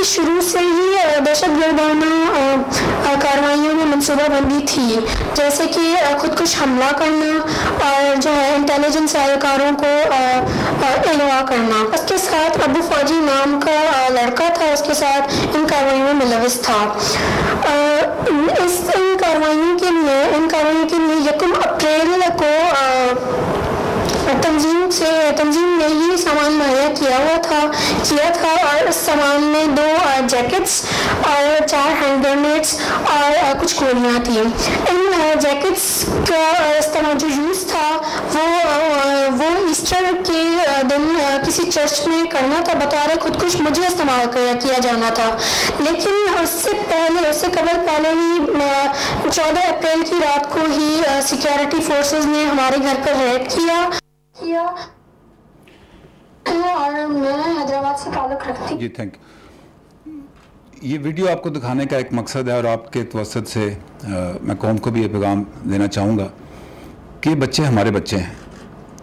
की शुरू से ही दहशतगर्दाना कार्रवाइयों में मनसूबाबंदी थी, जैसे कि खुदकुश हमला करना और जो है इंटेलिजेंस एहलकारों को अगवा करना। उसके साथ अबू फौजी नाम का लड़का था, उसके साथ इन कार्रवाइयों में मुलविस था। इन कार्रवाइयों के लिए 1 अप्रैल को तंजीम ने ये सामान मुहैया किया था और इस सामान में 2 जैकेट्स और 4 हैंड ग्रेनेड्स और कुछ गोलियां थी। इन जैकेट्स का इस्तेमाल जो यूज़ था वो ईस्टर के दिन किसी चर्च में करना था, बतौर खुदकुश मुझे इस्तेमाल किया जाना था। लेकिन उससे पहले ही 14 अप्रैल की रात को ही सिक्योरिटी फोर्सेस ने हमारे घर पर रेड किया और मैं हैदराबाद से ताल्लुक़ रखती। जी थैंक यू। ये वीडियो आपको दिखाने का एक मकसद है और आपके तवस्सुत से मैं कौम को भी ये पैगाम देना चाहूँगा कि बच्चे हमारे बच्चे हैं।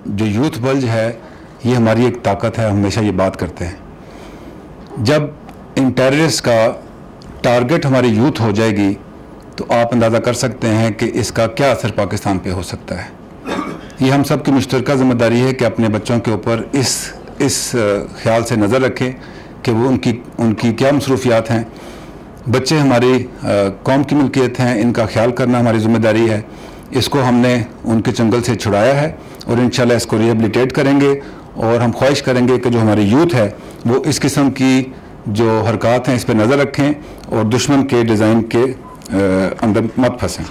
जो यूथ बल्ज है ये हमारी एक ताकत है, हमेशा ये बात करते हैं। जब इन टेररिस्ट का टारगेट हमारी यूथ हो जाएगी तो आप अंदाज़ा कर सकते हैं कि इसका क्या असर पाकिस्तान पे हो सकता है। ये हम सब की मुश्तरका ज़िम्मेदारी है कि अपने बच्चों के ऊपर इस ख्याल से नज़र रखें कि वो उनकी क्या मसरूफियात हैं। बच्चे हमारी कौम की मिल्कियत हैं, इनका ख्याल करना हमारी ज़िम्मेदारी है। इसको हमने उनके चंगल से छुड़ाया है और इंशाल्लाह इसको रिहेबिलिटेट करेंगे और हम ख्वाहिश करेंगे कि जो हमारी यूथ है वो इस किस्म की जो हरकत हैं इस पर नज़र रखें और दुश्मन के डिज़ाइन के अंदर मत फंसें।